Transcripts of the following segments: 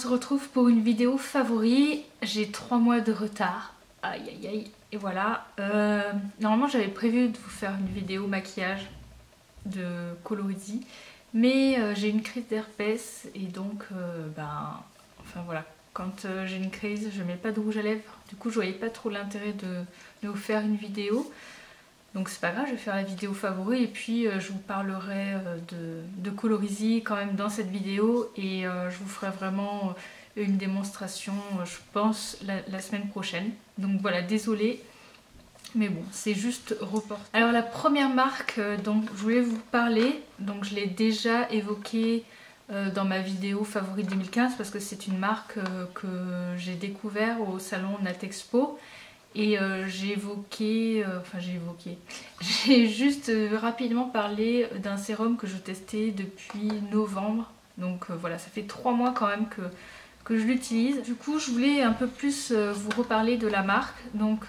se retrouve pour une vidéo favori. J'ai 3 mois de retard. Aïe aïe aïe. Et voilà. Normalement j'avais prévu de vous faire une vidéo maquillage de Colorisy. Mais j'ai une crise d'herpès et donc enfin voilà. Quand j'ai une crise, je mets pas de rouge à lèvres. Du coup je voyais pas trop l'intérêt de vous faire une vidéo. Donc c'est pas grave, je vais faire la vidéo favori et puis je vous parlerai de Colorisy quand même dans cette vidéo et je vous ferai vraiment une démonstration je pense la semaine prochaine. Donc voilà, désolée, mais bon, c'est juste reporté. Alors la première marque dont je voulais vous parler, donc je l'ai déjà évoquée dans ma vidéo favori 2015 parce que c'est une marque que j'ai découvert au salon Natexpo. Et j'ai juste rapidement parlé d'un sérum que je testais depuis novembre. Donc voilà, ça fait 3 mois quand même que je l'utilise. Du coup, je voulais un peu plus vous reparler de la marque. Donc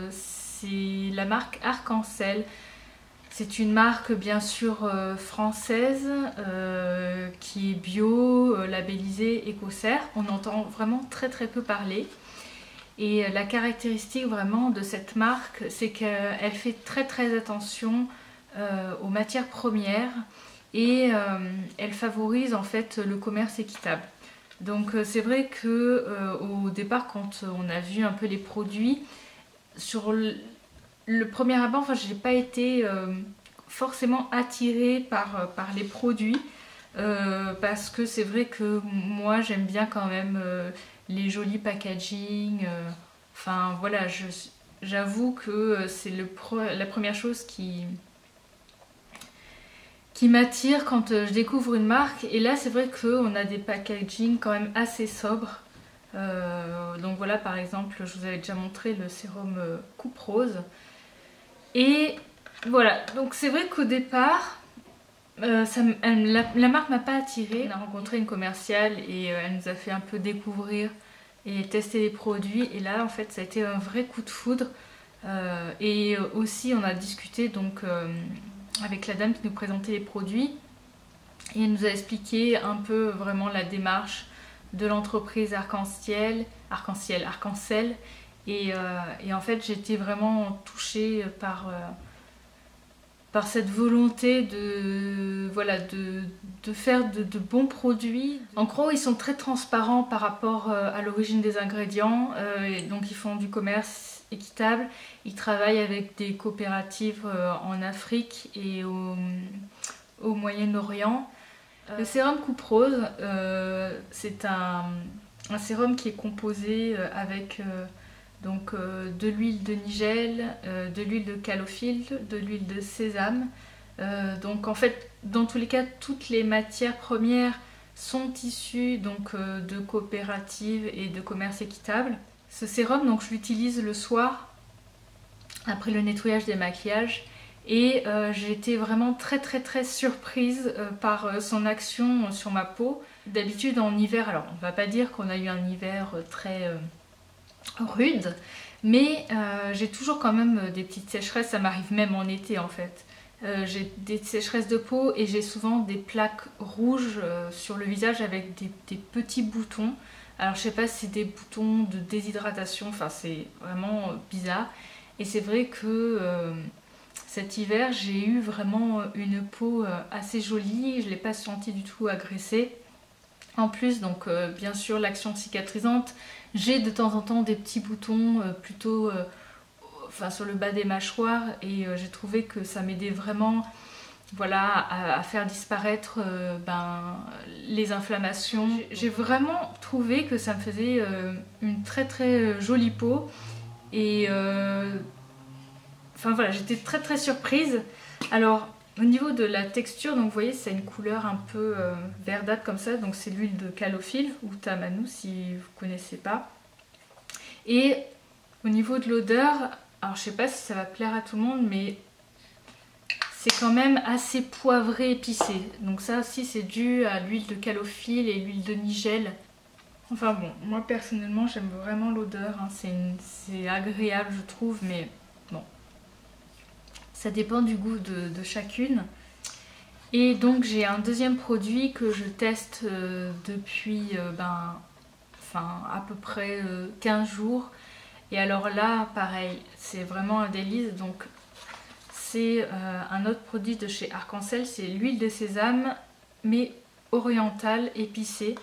c'est la marque Arc-en-Ciel. C'est une marque bien sûr française qui est bio, labellisée Écocert. On entend vraiment très peu parler. Et la caractéristique vraiment de cette marque, c'est qu'elle fait très attention aux matières premières et elle favorise en fait le commerce équitable. Donc c'est vrai que au départ, quand on a vu un peu les produits, sur le premier abord, enfin, je n'ai pas été forcément attirée par les produits parce que c'est vrai que moi j'aime bien quand même les jolis packaging, enfin voilà, j'avoue que c'est la première chose qui m'attire quand je découvre une marque. Et là c'est vrai qu'on a des packaging quand même assez sobres. Donc voilà, par exemple, je vous avais déjà montré le sérum Coupe Rose. Et voilà, donc c'est vrai qu'au départ, la marque m'a pas attirée. On a rencontré une commerciale et elle nous a fait un peu découvrir et tester les produits. Et là, en fait, ça a été un vrai coup de foudre. Et aussi, on a discuté donc avec la dame qui nous présentait les produits. Et elle nous a expliqué un peu vraiment la démarche de l'entreprise Arc-en-Ciel. Et en fait, j'étais vraiment touchée par cette volonté de faire de bons produits. En gros, ils sont très transparents par rapport à l'origine des ingrédients, et donc ils font du commerce équitable. Ils travaillent avec des coopératives en Afrique et au Moyen-Orient. Le sérum Coupe Rose, c'est un sérum qui est composé avec de l'huile de nigel, de l'huile de calophylle, de l'huile de sésame. Donc en fait, dans tous les cas, toutes les matières premières sont issues donc, de coopératives et de commerce équitable. Ce sérum, donc, je l'utilise le soir, après le nettoyage des maquillages. Et j'ai été vraiment très surprise par son action sur ma peau. D'habitude en hiver, alors on va pas dire qu'on a eu un hiver très rude, mais j'ai toujours quand même des petites sécheresses, ça m'arrive même en été en fait. J'ai des sécheresses de peau et j'ai souvent des plaques rouges sur le visage avec des petits boutons. Alors je sais pas si c'est des boutons de déshydratation, enfin c'est vraiment bizarre. Et c'est vrai que cet hiver j'ai eu vraiment une peau assez jolie, je ne l'ai pas sentie du tout agressée. En plus, donc bien sûr l'action cicatrisante, j'ai de temps en temps des petits boutons plutôt sur le bas des mâchoires et j'ai trouvé que ça m'aidait vraiment voilà, à faire disparaître les inflammations. J'ai vraiment trouvé que ça me faisait une très jolie peau et voilà, j'étais très surprise. Alors au niveau de la texture, donc vous voyez, c'est une couleur un peu verdâtre comme ça, donc c'est l'huile de calophylle ou tamanou si vous connaissez pas. Et au niveau de l'odeur, alors je sais pas si ça va plaire à tout le monde, mais c'est quand même assez poivré épicé. Donc ça aussi c'est dû à l'huile de calophylle et l'huile de nigel. Enfin bon, moi personnellement j'aime vraiment l'odeur, hein. C'est agréable je trouve, mais bon. Ça dépend du goût de chacune. Et donc j'ai un deuxième produit que je teste depuis enfin à peu près 15 jours. Et alors là, pareil, c'est vraiment un délice. Donc c'est un autre produit de chez Arc-en-Ciel, c'est l'huile de sésame, mais orientale, épicée.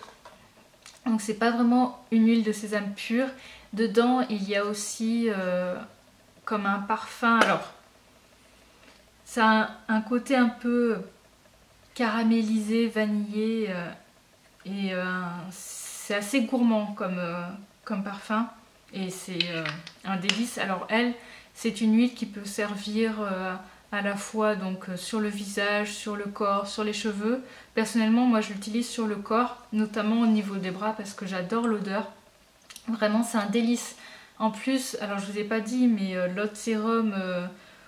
Donc c'est pas vraiment une huile de sésame pure. Dedans, il y a aussi comme un parfum. Alors, ça a un côté un peu caramélisé, vanillé, et c'est assez gourmand comme parfum. Et c'est un délice. Alors elle, c'est une huile qui peut servir à la fois donc sur le visage, sur le corps, sur les cheveux. Personnellement, moi je l'utilise sur le corps, notamment au niveau des bras parce que j'adore l'odeur. Vraiment, c'est un délice. En plus, alors je vous ai pas dit, mais l'autre sérum,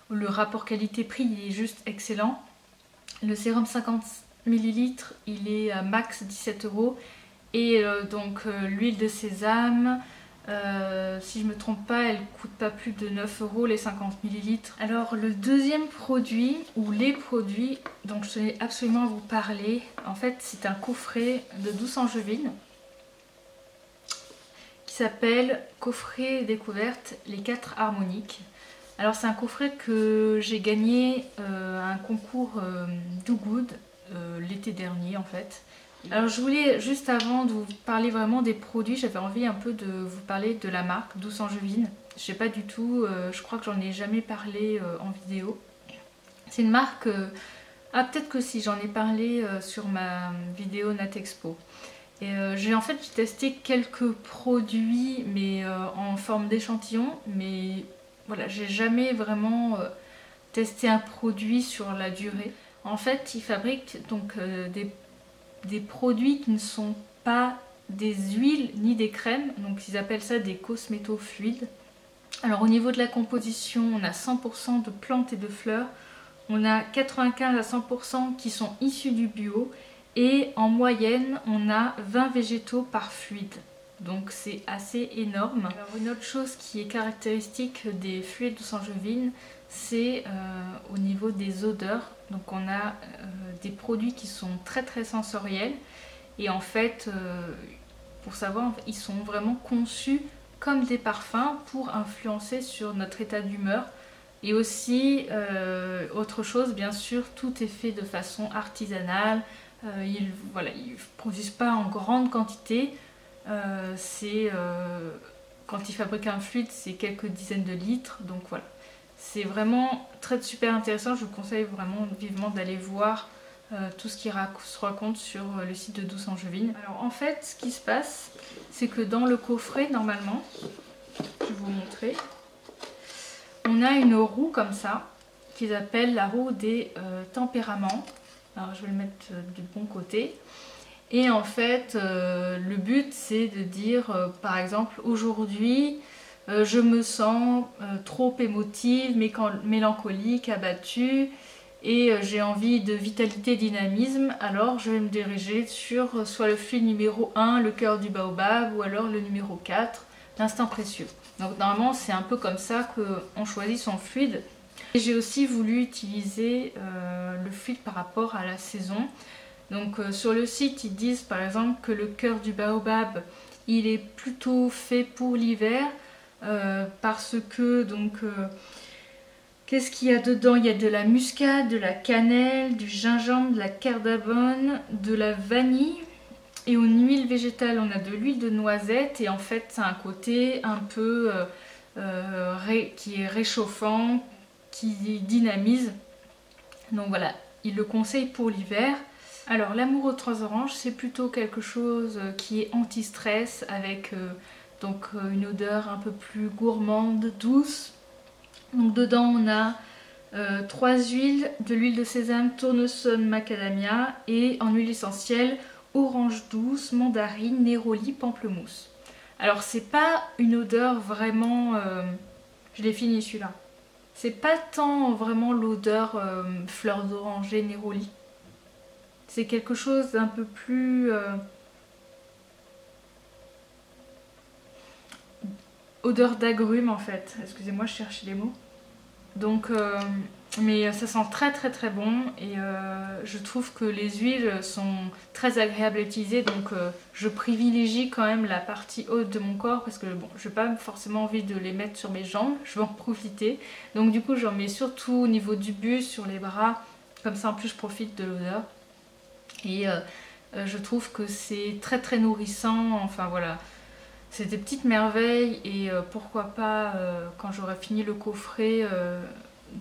le rapport qualité-prix, il est juste excellent. Le sérum 50 ml, il est à max 17 €. Et donc l'huile de sésame, si je me trompe pas, elle coûte pas plus de 9 € les 50 ml. Alors le deuxième produit, ou les produits dont je tenais absolument à vous parler, en fait c'est un coffret de Douce Angevine qui s'appelle Coffret découverte les 4 harmoniques. Alors c'est un coffret que j'ai gagné à un concours Do Good l'été dernier en fait. Alors je voulais, juste avant de vous parler vraiment des produits, j'avais envie un peu de vous parler de la marque Douce Angevine. Je sais pas du tout, je crois que j'en ai jamais parlé en vidéo. C'est une marque, ah peut-être que si, j'en ai parlé sur ma vidéo Natexpo. Et j'ai testé quelques produits mais en forme d'échantillon, mais voilà, j'ai jamais vraiment testé un produit sur la durée. En fait, ils fabriquent donc des produits qui ne sont pas des huiles ni des crèmes, donc ils appellent ça des cosméto-fluides. Alors au niveau de la composition, on a 100% de plantes et de fleurs, on a 95 à 100% qui sont issus du bio, et en moyenne on a 20 végétaux par fluide. Donc c'est assez énorme. Alors une autre chose qui est caractéristique des fluides Douce Angevine, c'est au niveau des odeurs. Donc on a des produits qui sont très très sensoriels, et en fait pour savoir, ils sont vraiment conçus comme des parfums pour influencer sur notre état d'humeur. Et aussi autre chose, bien sûr, tout est fait de façon artisanale. Ils produisent pas en grande quantité. Quand ils fabriquent un fluide, c'est quelques dizaines de litres. Donc voilà, c'est vraiment super intéressant. Je vous conseille vraiment vivement d'aller voir tout ce qui se raconte sur le site de Douce Angevine. Alors en fait, ce qui se passe, c'est que dans le coffret, normalement, je vais vous montrer, on a une roue comme ça, qu'ils appellent la roue des tempéraments. Alors je vais le mettre du bon côté. Et en fait, le but c'est de dire, par exemple, aujourd'hui, je me sens trop émotive, mélancolique, abattue, et j'ai envie de vitalité, dynamisme, alors je vais me diriger sur soit le fluide numéro 1, le cœur du baobab, ou alors le numéro 4, l'instant précieux. Donc normalement c'est un peu comme ça qu'on choisit son fluide. Et j'ai aussi voulu utiliser le fluide par rapport à la saison. Donc sur le site ils disent par exemple que le cœur du baobab il est plutôt fait pour l'hiver parce que donc qu'est-ce qu'il y a dedans? Il y a de la muscade, de la cannelle, du gingembre, de la cardamome, de la vanille. Et en huile végétale, on a de l'huile de noisette. Et en fait, c'est un côté un peu qui est réchauffant, qui dynamise. Donc voilà, il le conseille pour l'hiver. Alors, l'amour aux 3 oranges, c'est plutôt quelque chose qui est anti-stress avec donc une odeur un peu plus gourmande, douce. Donc dedans on a 3 huiles, de l'huile de sésame, tournesol, macadamia, et en huile essentielle, orange douce, mandarine, néroli, pamplemousse. Alors c'est pas une odeur vraiment, je l'ai fini celui-là, c'est pas tant vraiment l'odeur fleur d'oranger, néroli. C'est quelque chose d'un peu plus odeur d'agrumes en fait. Excusez-moi, je cherche les mots. Donc Mais ça sent très très très bon et je trouve que les huiles sont très agréables à utiliser, donc je privilégie quand même la partie haute de mon corps parce que bon, je n'ai pas forcément envie de les mettre sur mes jambes, je veux en profiter. Donc du coup j'en mets surtout au niveau du buste, sur les bras, comme ça en plus je profite de l'odeur. Et je trouve que c'est très très nourrissant, enfin voilà. C'est des petites merveilles et pourquoi pas quand j'aurai fini le coffret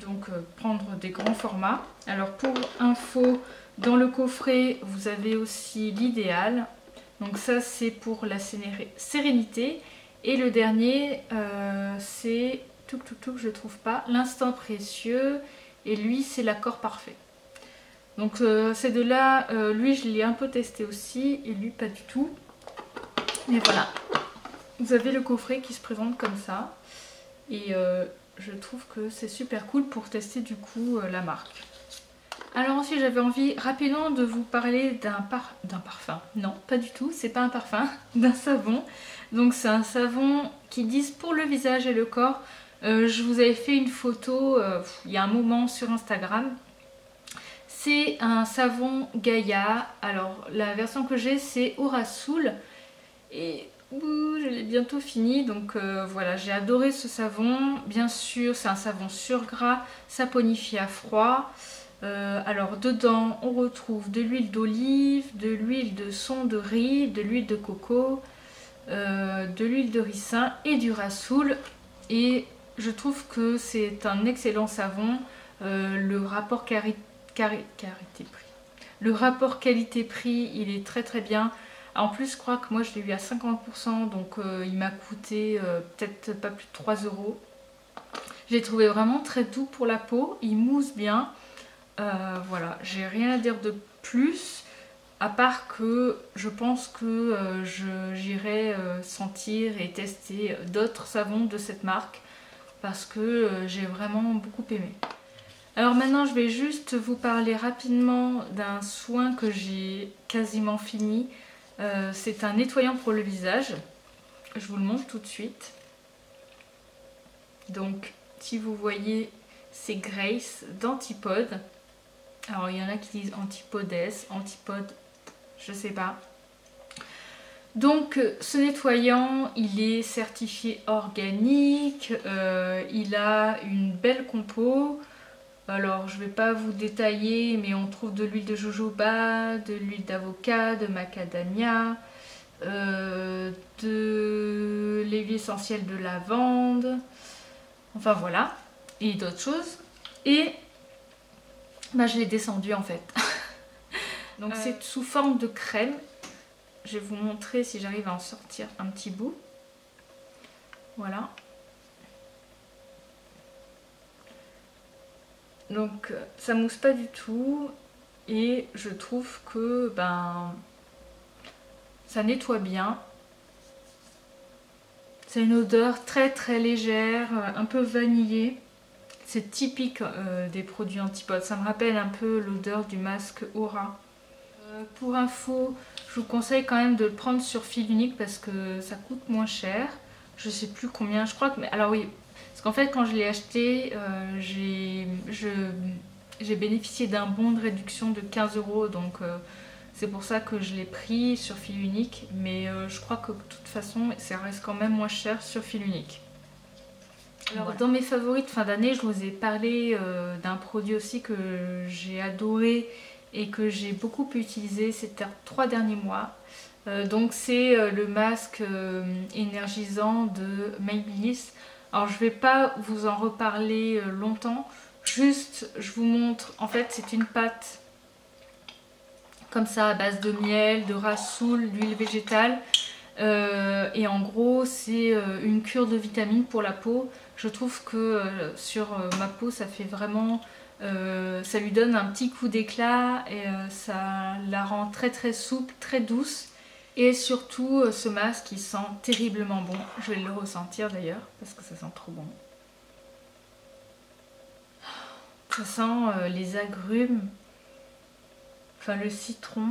donc prendre des grands formats. Alors pour info, dans le coffret vous avez aussi l'idéal, donc ça c'est pour la sérénité, et le dernier c'est je le trouve pas, l'instant précieux, et lui c'est l'accord parfait. Donc ces deux là, lui je l'ai un peu testé aussi et lui pas du tout, mais voilà, vous avez le coffret qui se présente comme ça et je trouve que c'est super cool pour tester du coup la marque. Alors ensuite j'avais envie rapidement de vous parler d'un parfum. Non, pas du tout, c'est pas un parfum, d'un savon. Donc c'est un savon qu'ils disent pour le visage et le corps. Je vous avais fait une photo il y a un moment sur Instagram. C'est un savon Gaïa. Alors la version que j'ai c'est Aura Soul. Et je l'ai bientôt fini, donc voilà, j'ai adoré ce savon. Bien sûr, c'est un savon sur gras, saponifie à froid. Alors dedans, on retrouve de l'huile d'olive, de l'huile de son de riz, de l'huile de coco, de l'huile de ricin et du rassoul. Et je trouve que c'est un excellent savon. Le rapport qualité-prix. Le rapport qualité-prix, il est très très bien. En plus, je crois que moi je l'ai eu à 50%, donc il m'a coûté peut-être pas plus de 3 €. J'ai trouvé vraiment très doux pour la peau, il mousse bien. Voilà, j'ai rien à dire de plus, à part que je pense que j'irai sentir et tester d'autres savons de cette marque, parce que j'ai vraiment beaucoup aimé. Alors maintenant, je vais juste vous parler rapidement d'un soin que j'ai quasiment fini. C'est un nettoyant pour le visage, je vous le montre tout de suite. Donc si vous voyez, c'est Grace d'Antipode. Alors il y en a qui disent Antipodes, Antipode, je sais pas. Donc ce nettoyant, il est certifié organique, il a une belle compo. Alors je vais pas vous détailler, mais on trouve de l'huile de jojoba, de l'huile d'avocat, de macadamia, de l'huile essentielle de lavande, enfin voilà, et d'autres choses. Et bah, je l'ai descendu en fait. Donc c'est sous forme de crème. Je vais vous montrer si j'arrive à en sortir un petit bout. Voilà. Donc ça mousse pas du tout et je trouve que ben ça nettoie bien. C'est une odeur très très légère, un peu vanillée. C'est typique des produits Antipode. Ça me rappelle un peu l'odeur du masque Aura. Pour info, je vous conseille quand même de le prendre sur fil unique parce que ça coûte moins cher. Je sais plus combien, je crois que... Alors oui, parce qu'en fait quand je l'ai acheté, j'ai bénéficié d'un bon de réduction de 15 €. Donc c'est pour ça que je l'ai pris sur fil unique. Mais je crois que de toute façon, ça reste quand même moins cher sur fil unique. Alors voilà. Dans mes favoris de fin d'année, je vous ai parlé d'un produit aussi que j'ai adoré et que j'ai beaucoup utilisé ces 3 derniers mois. Donc c'est le masque énergisant de Maybelline. Alors je vais pas vous en reparler longtemps, juste je vous montre. En fait c'est une pâte comme ça à base de miel, de rassoul, d'huile végétale. Et en gros c'est une cure de vitamines pour la peau. Je trouve que sur ma peau ça fait vraiment... ça lui donne un petit coup d'éclat et ça la rend très très souple, très douce. Et surtout ce masque il sent terriblement bon. Je vais le ressentir d'ailleurs parce que ça sent trop bon. Ça sent les agrumes, enfin le citron.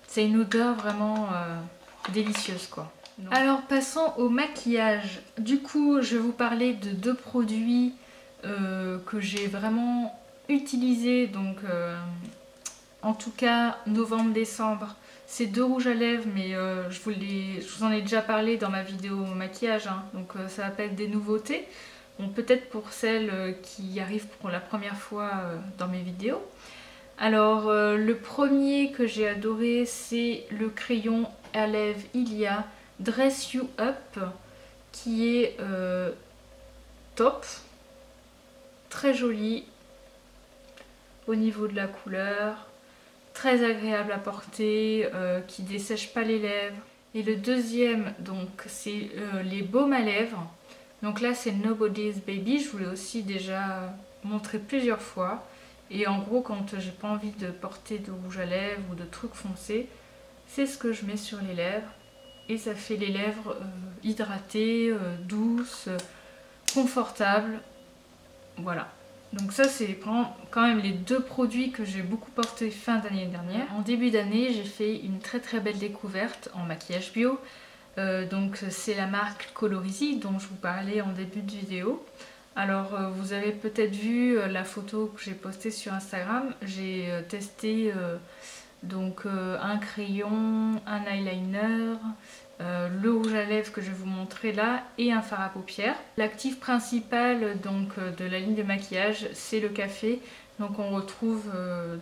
C'est une odeur vraiment délicieuse quoi. Alors passons au maquillage. Du coup je vais vous parler de 2 produits que j'ai vraiment utilisé, donc en tout cas novembre-décembre. C'est 2 rouges à lèvres, mais je vous en ai déjà parlé dans ma vidéo maquillage, hein, donc ça va pas être des nouveautés. Bon, peut-être pour celles qui arrivent pour la première fois dans mes vidéos. Alors le premier que j'ai adoré, c'est le crayon à lèvres Ilia Dress You Up, qui est top, très joli au niveau de la couleur, très agréable à porter, qui dessèche pas les lèvres. Et le deuxième, donc c'est les baumes à lèvres. Donc là c'est Nobody's Baby, je vous l'ai aussi déjà montré plusieurs fois. Et en gros, quand j'ai pas envie de porter de rouge à lèvres ou de trucs foncés, c'est ce que je mets sur les lèvres. Et ça fait les lèvres hydratées, douces, confortables. Voilà. Donc ça, c'est quand même les 2 produits que j'ai beaucoup portés fin d'année dernière. En début d'année, j'ai fait une très très belle découverte en maquillage bio. Donc c'est la marque Colorisy dont je vous parlais en début de vidéo. Alors vous avez peut-être vu la photo que j'ai postée sur Instagram. J'ai testé donc un crayon, un eyeliner, le rouge à lèvres que je vais vous montrer là et un fard à paupières. L'actif principal donc de la ligne de maquillage, c'est le café. Donc on retrouve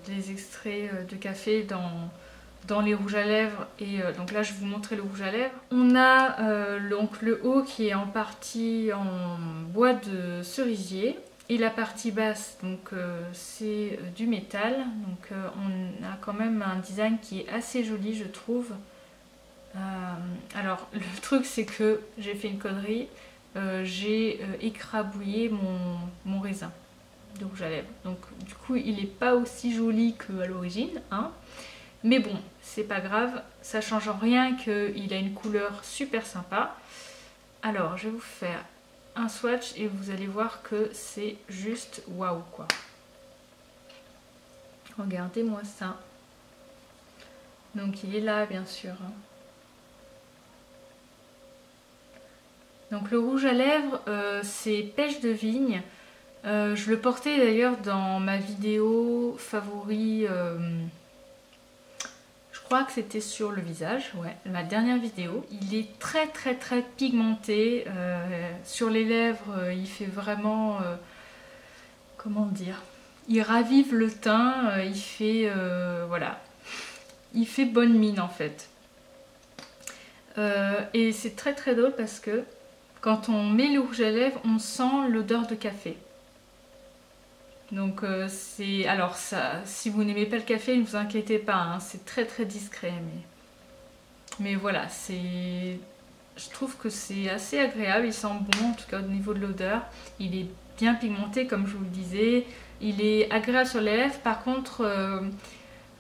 des extraits de café dans les rouges à lèvres, et donc là je vais vous montrer le rouge à lèvres. On a donc le haut qui est en partie en bois de cerisier, et la partie basse donc c'est du métal. Donc on a quand même un design qui est assez joli, je trouve. Alors le truc c'est que j'ai fait une connerie, j'ai écrabouillé mon raisin de rouge à lèvres, donc du coup il n'est pas aussi joli qu'à l'origine, hein. Mais bon, c'est pas grave, ça change en rien qu'il a une couleur super sympa. Alors, je vais vous faire un swatch et vous allez voir que c'est juste waouh quoi. Regardez-moi ça. Donc il est là bien sûr. Donc le rouge à lèvres, c'est pêche de vigne. Je le portais d'ailleurs dans ma vidéo favori. Je crois que c'était sur le visage, ouais, ma dernière vidéo. Il est très très très pigmenté. Sur les lèvres, il fait vraiment... comment dire, il ravive le teint, il fait... voilà. Il fait bonne mine en fait. Et c'est très très drôle parce que quand on met le rouge à lèvres, on sent l'odeur de café. Donc c'est... Alors ça, si vous n'aimez pas le café, ne vous inquiétez pas, hein, c'est très très discret. Mais voilà, c'est... Je trouve que c'est assez agréable, il sent bon en tout cas au niveau de l'odeur. Il est bien pigmenté comme je vous le disais. Il est agréable sur les lèvres. Par contre,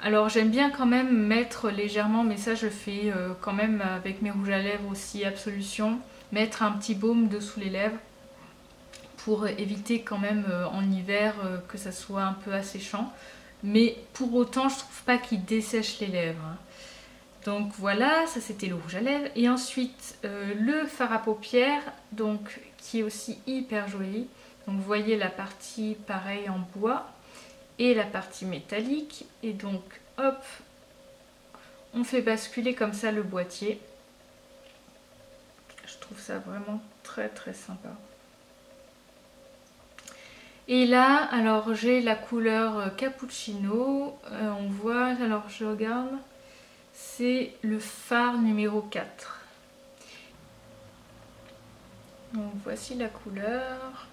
alors j'aime bien quand même mettre légèrement, mais ça je le fais quand même avec mes rouges à lèvres aussi, Absolution. Mettre un petit baume dessous les lèvres, pour éviter quand même en hiver que ça soit un peu asséchant. Mais pour autant, je trouve pas qu'il dessèche les lèvres. Hein. Donc voilà, ça c'était le rouge à lèvres. Et ensuite, le fard à paupières, donc, qui est aussi hyper joli. Donc vous voyez la partie pareil en bois et la partie métallique. Et donc, hop, on fait basculer comme ça le boîtier. Je trouve ça vraiment très très sympa. Et là, alors j'ai la couleur Cappuccino, on voit, alors je regarde, c'est le fard numéro 4. Donc voici la couleur.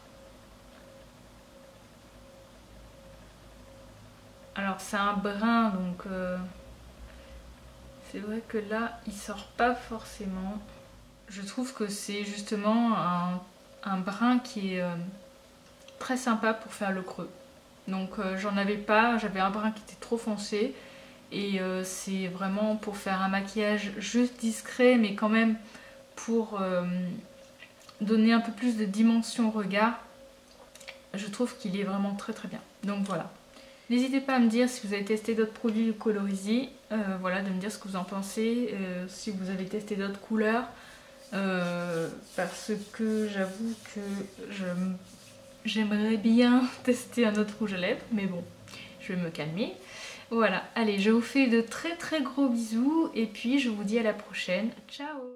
Alors c'est un brun, donc c'est vrai que là, il sort pas forcément. Je trouve que c'est justement un brun qui est... très sympa pour faire le creux. Donc j'en avais pas, j'avais un brun qui était trop foncé, et c'est vraiment pour faire un maquillage juste discret, mais quand même pour donner un peu plus de dimension au regard. Je trouve qu'il est vraiment très très bien. Donc voilà. N'hésitez pas à me dire si vous avez testé d'autres produits de Colorisy, voilà, de me dire ce que vous en pensez, si vous avez testé d'autres couleurs, parce que j'avoue que j'aimerais bien tester un autre rouge à lèvres, mais bon, je vais me calmer. Voilà, allez, je vous fais de très très gros bisous et puis je vous dis à la prochaine. Ciao!